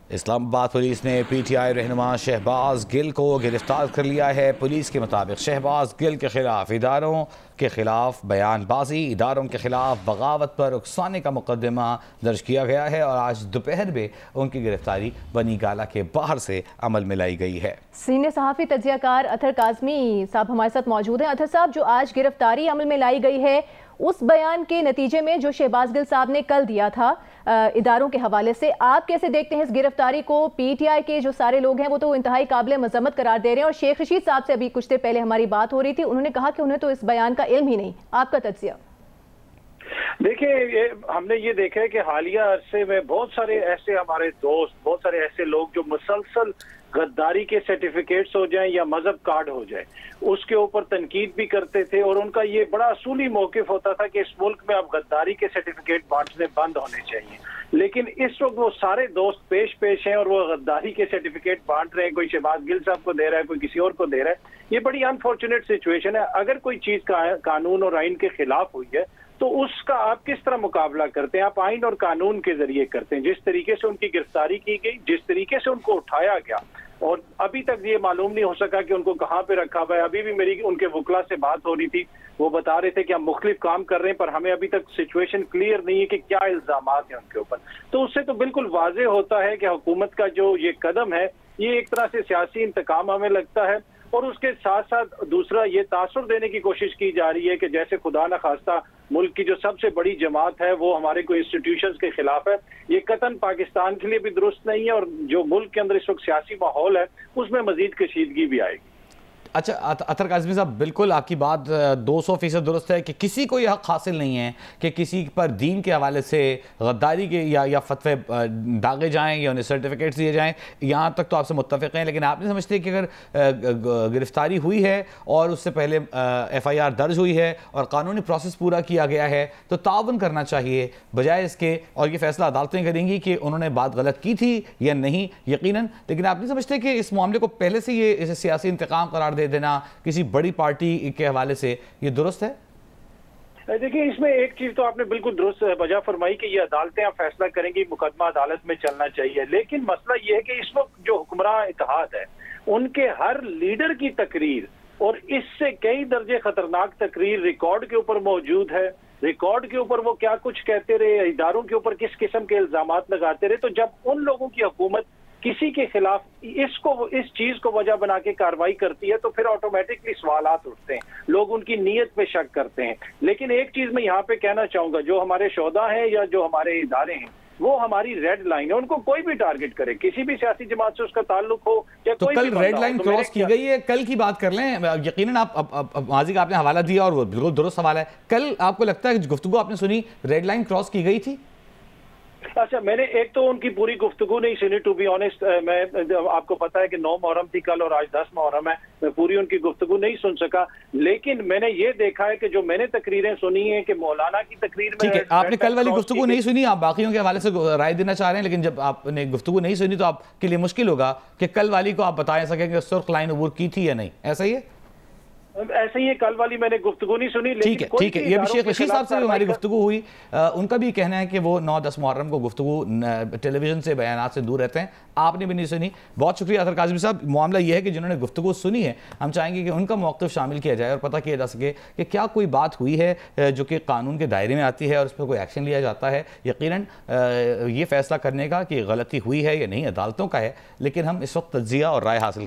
اسلام آباد پولیس نے P T I رہنما شہباز گل کو گرفتار کر لیا ہے۔ پولیس کے مطابق شہباز گل کے خلاف اداروں کے خلاف بیان بازی، اداروں کے خلاف بغاوت پر اکسانے کا مقدمہ درج کیا گیا ہے اور آج دوپہر میں ان کی گرفتاری بنی گالہ کے باہر سے عمل میں لائی گئی ہے۔ سینئر صحافی تجزیہ کار اطہر کاظمی صاحب ہمارے ساتھ موجود ہیں۔ اطہر صاحب، جو آج گرفتاری عمل میں لائی گئی ہے، اس بیان کے نتیجے میں جو شہباز گل صاحب نے کل دیا تھا اداروں کے حوالے سے، آپ کیسے دیکھتے ہیں اس گرفتاری کو؟ پی ٹی آئی کے جو سارے لوگ ہیں وہ تو انتہائی قابل مذمت قرار دے رہے ہیں، اور شیخ رشید صاحب سے ابھی کچھ دیر پہلے ہماری بات ہو رہی تھی، انہوں نے کہا کہ انہیں تو اس بیان کا علم ہی نہیں۔ آپ کا تجزیہ؟ دیکھیں، ہم نے یہ دیکھا ہے کہ حالیہ عرصے میں بہت سارے ایسے ہمارے دوست، بہت سارے ایسے لوگ جو مسلسل غداری کے سرٹیفکیٹس ہو جائیں یا مذہب کارڈ ہو جائے، اس کے اوپر تنقید بھی کرتے تھے، اور ان کا یہ بڑا اصولی موقف ہوتا تھا کہ اس ملک میں اب غداری کے سرٹیفکیٹ بانٹنے بند ہونے چاہیے۔ لیکن اس وقت وہ سارے دوست پیش ہیں اور وہ غداری کے سرٹیفکیٹ بانٹ رہے ہیں، کوئی شہباز گل صاحب کو دے رہا ہے، کوئی کسی اور کو دے رہا ہے۔ یہ بڑی انفارچونیٹ سچویشن ہے۔ اگر کوئی چیز قانون اور آئین کے خلاف ہوئی ہے تو اس کا آپ کس طرح مقابلہ کرتے ہیں؟ آپ آئین اور قانون کے ذریعے کرتے ہیں۔ جس طریقے سے ان کی گرفتاری کی گئی، جس طریقے سے ان کو اٹھایا گیا، اور ابھی تک یہ معلوم نہیں ہو سکا کہ ان کو کہاں پہ رکھا ہوا ہے۔ ابھی بھی میری ان کے وکلا سے بات ہو رہی تھی، وہ بتا رہے تھے کہ ہم مختلف کام کر رہے ہیں، پر ہمیں ابھی تک سچویشن کلیئر نہیں ہے کہ کیا الزامات ہیں ان کے اوپر۔ تو اس سے تو بالکل واضح ہوتا ہے کہ حکومت کا جو یہ قدم ہے، یہ ایک طرح سے سیاسی انتقام ہمیں لگتا ہے، اور اس کے ساتھ ساتھ دوسرا یہ تاثر دینے کی کوشش کی جا رہی ہے کہ جیسے خدا نخواستہ ملک کی جو سب سے بڑی جماعت ہے وہ ہمارے کوئی انسٹیٹیوشنز کے خلاف ہے۔ یہ قطعاً پاکستان کے لیے بھی درست نہیں ہے، اور جو ملک کے اندر اس وقت سیاسی ماحول ہے اس میں مزید کشیدگی بھی آئے گی۔ اچھا اطہر کاظمی صاحب، بالکل آپ کی بات 200% درست ہے کہ کسی کو یہ حق حاصل نہیں ہے کہ کسی پر دین کے حوالے سے غداری کے یا فتوے داغے جائیں یا انہیں سرٹیفکیٹس دیے جائیں، یہاں تک تو آپ سے متفق ہیں۔ لیکن آپ نہیں سمجھتے کہ اگر گرفتاری ہوئی ہے اور اس سے پہلے ایف آئی آر درج ہوئی ہے اور قانونی پروسیس پورا کیا گیا ہے تو تعاون کرنا چاہیے بجائے اس کے، اور یہ فیصلہ عدالتیں کریں گی کہ انہوں نے بات غلط کی تھی یا نہیں، یقیناً۔ لیکن آپ نہیں سمجھتے کہ اس معاملے کو پہلے سے یہ اسے سیاسی انتقام قرار دے دینا کسی بڑی پارٹی کے حوالے سے یہ درست ہے؟ دیکھیں، اس میں ایک چیز تو آپ نے بالکل درست وجہ فرمائی کہ یہ عدالتیں اب فیصلہ کریں گی، مقدمہ عدالت میں چلنا چاہیے۔ لیکن مسئلہ یہ ہے کہ اس وقت جو حکمراں اتحاد ہے، ان کے ہر لیڈر کی تقریر اور اس سے کئی درجے خطرناک تقریر ریکارڈ کے اوپر موجود ہے۔ ریکارڈ کے اوپر وہ کیا کچھ کہتے رہے، اداروں کے اوپر کس قسم کے الزامات لگاتے رہے۔ تو جب ان لوگوں کی حکومت کسی کے خلاف اس چیز کو وجہ بنا کے کارروائی کرتی ہے تو پھر آٹومیٹکلی سوالات اٹھتے ہیں، لوگ ان کی نیت پہ شک کرتے ہیں۔ لیکن ایک چیز میں یہاں پہ کہنا چاہوں گا، جو ہمارے شہداء ہیں یا جو ہمارے ادارے ہیں، وہ ہماری ریڈ لائن ہے، ان کو کوئی بھی ٹارگٹ کرے، کسی بھی سیاسی جماعت سے اس کا تعلق ہو یا کوئی بھی۔ تو کل ریڈ لائن کراس کی گئی ہے، کل کی بات کر لیں۔ یقیناً آپ ماضی کا آپ نے حوالہ دیا اور وہ بالکل درست حوالہ ہے۔ کل آپ کو لگتا ہے کہ گفتگو آپ نے سنی، ریڈ لائن کراس کی گئی تھی؟ اچھا، میں نے ایک تو ان کی پوری گفتگو نہیں سنی، ٹو بی آنیسٹ۔ میں آپ کو پتا ہے کہ 9 محرم تھی کل اور آج 10 محرم ہے، میں پوری ان کی گفتگو نہیں سن سکا۔ لیکن میں نے یہ دیکھا ہے کہ جو میں نے تقریریں سنی ہیں کہ مولانا کی تقریر میں، ٹھیک ہے، آپ نے کل والی گفتگو نہیں سنی، آپ باقیوں کے حوالے سے رائے دینا چاہ رہے ہیں، لیکن جب آپ نے گفتگو نہیں سنی تو آپ کے لیے مشکل ہوگا کہ کل والی کو آپ بتا سکیں کہ سرخ لائن عبور کی تھی یا نہیں، ایسا ہی ہے؟ ایسے ہی کل والی میں نے گفتگو نہیں سنی۔ ٹھیک ہے، یہ بھی شیخ رشید صاحب سے بھی ہماری گفتگو ہوئی، ان کا بھی کہنا ہے کہ وہ 9-10 محرم کو گفتگو ٹیلی ویژن سے، بیانات سے دور رہتے ہیں، آپ نے بھی نہیں سنی۔ بہت شکریہ اطہر کاظمی صاحب۔ معاملہ یہ ہے کہ جنہوں نے گفتگو سنی ہے، ہم چاہیں گے کہ ان کا موقف شامل کیا جائے اور پتہ کیا جا سکے کہ کیا کوئی بات ہوئی ہے جو کہ قانون کے دائرے میں آتی ہے اور اس پر کوئی ایکشن لیا جاتا ہے۔ یقیناً یہ فیصلہ کرنے کا کہ غلطی ہوئی ہے یا نہیں عدالتوں کا ہے، لیکن ہم اس وقت تجزیہ اور رائے حاصل